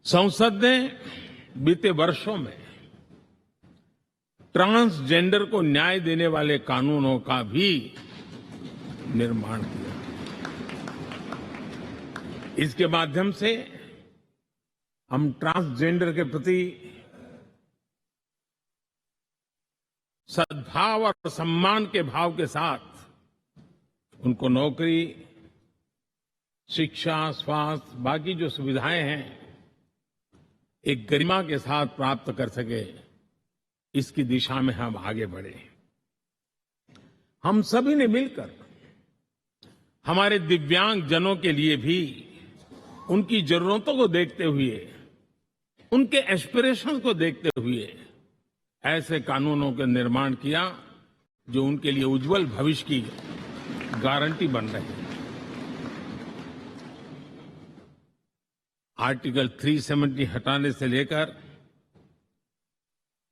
संसद ने बीते वर्षों में ट्रांसजेंडर को न्याय देने वाले कानूनों का भी निर्माण किया। इसके माध्यम से हम ट्रांसजेंडर के प्रति सद्भाव और सम्मान के भाव के साथ उनको नौकरी, शिक्षा, स्वास्थ्य, बाकी जो सुविधाएं हैं, एक गरिमा के साथ प्राप्त कर सके, इसकी दिशा में हम आगे बढ़े। हम सभी ने मिलकर हमारे दिव्यांग जनों के लिए भी उनकी जरूरतों को देखते हुए, उनके एस्पिरेशन को देखते हुए ऐसे कानूनों का निर्माण किया जो उनके लिए उज्जवल भविष्य की गारंटी बन रहे हैं। आर्टिकल 370 हटाने से लेकर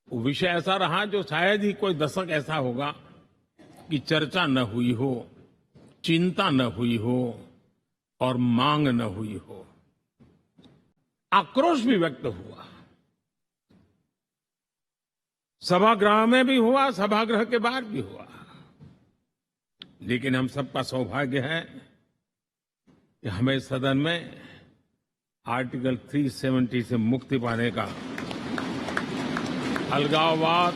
वो विषय ऐसा रहा जो शायद ही कोई दशक ऐसा होगा कि चर्चा न हुई हो, चिंता न हुई हो और मांग न हुई हो। आक्रोश भी व्यक्त हुआ, सभागृह में भी हुआ, सभागृह के बाहर भी हुआ। लेकिन हम सबका सौभाग्य है कि हमें सदन में आर्टिकल 370 से मुक्ति पाने का, अलगाववाद,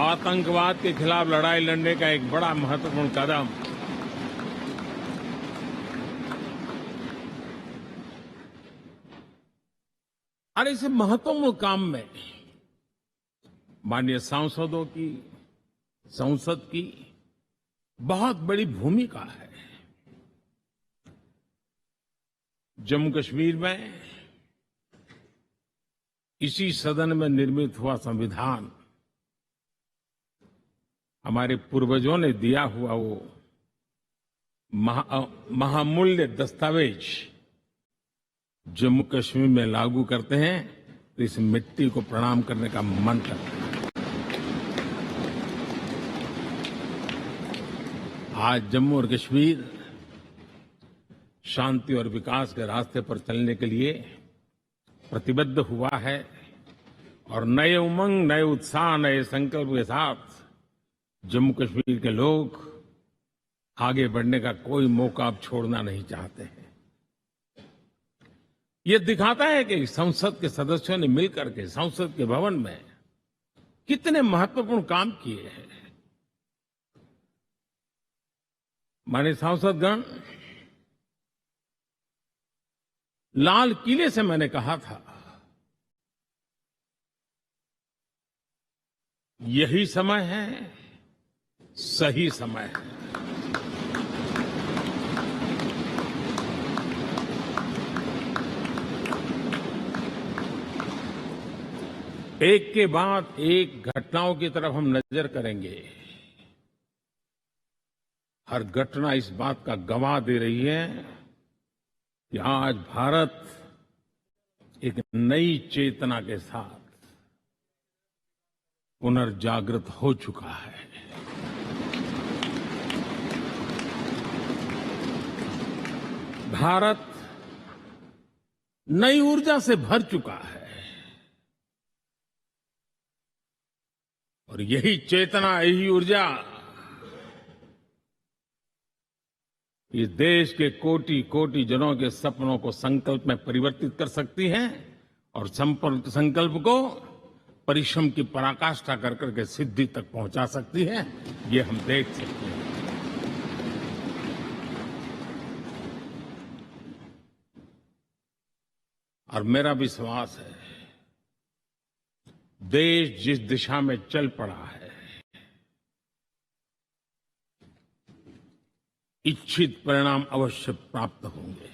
आतंकवाद के खिलाफ लड़ाई लड़ने का एक बड़ा महत्वपूर्ण कदम और इस महत्वपूर्ण काम में माननीय सांसदों की, संसद की बहुत बड़ी भूमिका है। जम्मू कश्मीर में इसी सदन में निर्मित हुआ संविधान हमारे पूर्वजों ने दिया हुआ वो महामूल्य दस्तावेज जम्मू कश्मीर में लागू करते हैं तो इस मिट्टी को प्रणाम करने का मन करता है। आज जम्मू और कश्मीर शांति और विकास के रास्ते पर चलने के लिए प्रतिबद्ध हुआ है और नए उमंग, नए उत्साह, नए संकल्प के साथ जम्मू कश्मीर के लोग आगे बढ़ने का कोई मौका अब छोड़ना नहीं चाहते हैं। ये दिखाता है कि संसद के सदस्यों ने मिलकर के संसद के भवन में कितने महत्वपूर्ण काम किए हैं। माननीय सांसदगण, लाल किले से मैंने कहा था, यही समय है, सही समय है। एक के बाद एक घटनाओं की तरफ हम नजर करेंगे। हर घटना इस बात का गवाह दे रही है कि आज भारत एक नई चेतना के साथ पुनर्जागृत हो चुका है। भारत नई ऊर्जा से भर चुका है और यही चेतना, यही ऊर्जा इस देश के कोटि कोटि जनों के सपनों को संकल्प में परिवर्तित कर सकती है और संकल्प को परिश्रम की पराकाष्ठा कर करके सिद्धि तक पहुंचा सकती है। ये हम देख सकते हैं। और मेरा विश्वास है, देश जिस दिशा में चल पड़ा है, इच्छित परिणाम अवश्य प्राप्त होंगे।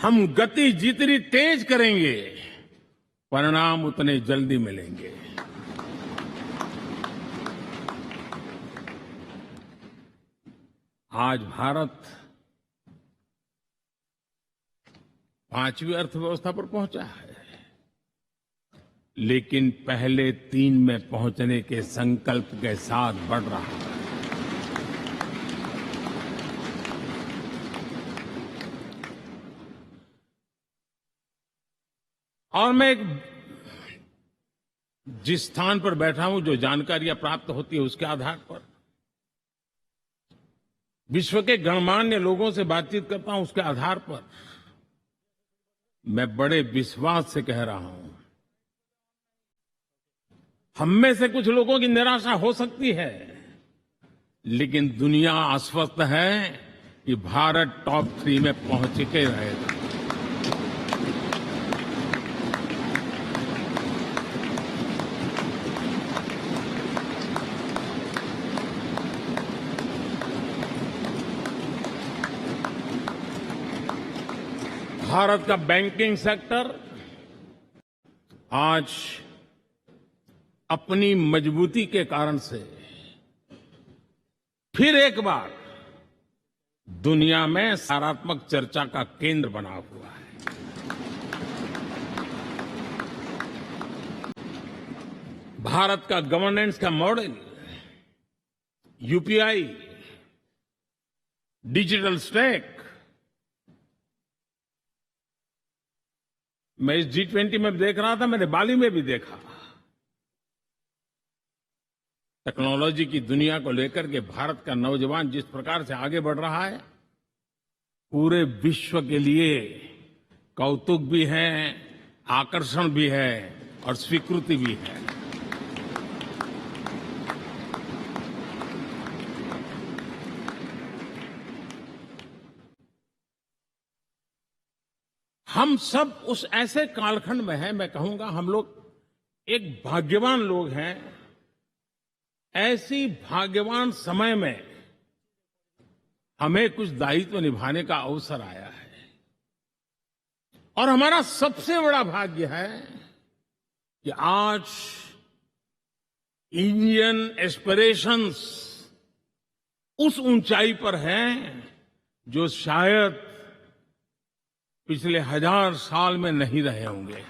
हम गति जितनी तेज करेंगे, परिणाम उतने जल्दी मिलेंगे। आज भारत 5वीं अर्थव्यवस्था पर पहुंचा है, लेकिन पहले 3 में पहुंचने के संकल्प के साथ बढ़ रहा है। और मैं जिस स्थान पर बैठा हूं, जो जानकारियां प्राप्त होती है, उसके आधार पर विश्व के गणमान्य लोगों से बातचीत करता हूं, उसके आधार पर मैं बड़े विश्वास से कह रहा हूं, हम में से कुछ लोगों की निराशा हो सकती है, लेकिन दुनिया आश्वस्त है कि भारत टॉप 3 में पहुंच के रहेगा। भारत का बैंकिंग सेक्टर आज अपनी मजबूती के कारण से फिर एक बार दुनिया में सकारात्मक चर्चा का केंद्र बना हुआ है। भारत का गवर्नेंस का मॉडल, यूपीआई, डिजिटल स्टैक, मैं इस G20 में देख रहा था, मैंने बाली में भी देखा। टेक्नोलॉजी की दुनिया को लेकर के भारत का नौजवान जिस प्रकार से आगे बढ़ रहा है, पूरे विश्व के लिए कौतुक भी है, आकर्षण भी है और स्वीकृति भी है। हम सब उस ऐसे कालखंड में हैं, मैं कहूंगा हम लोग एक भाग्यवान लोग हैं। ऐसी भाग्यवान समय में हमें कुछ दायित्व निभाने का अवसर आया है और हमारा सबसे बड़ा भाग्य है कि आज इंडियन एस्पिरेशंस उस ऊंचाई पर हैं जो शायद पिछले 1000 साल में नहीं रहे होंगे।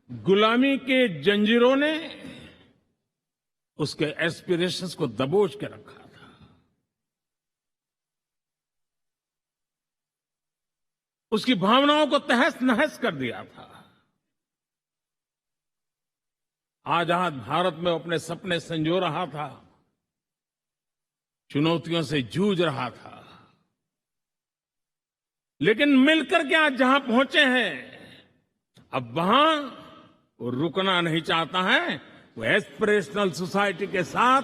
गुलामी के जंजीरों ने उसके एस्पिरेशंस को दबोच के रखा था। उसकी भावनाओं को तहस नहस कर दिया था। आजाद भारत में अपने सपने संजो रहा था, चुनौतियों से जूझ रहा था, लेकिन मिलकर के आज जहां पहुंचे हैं, अब वहां वो रुकना नहीं चाहता है। वो एस्पिरेशनल सोसाइटी के साथ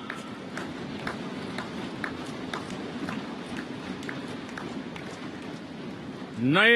नए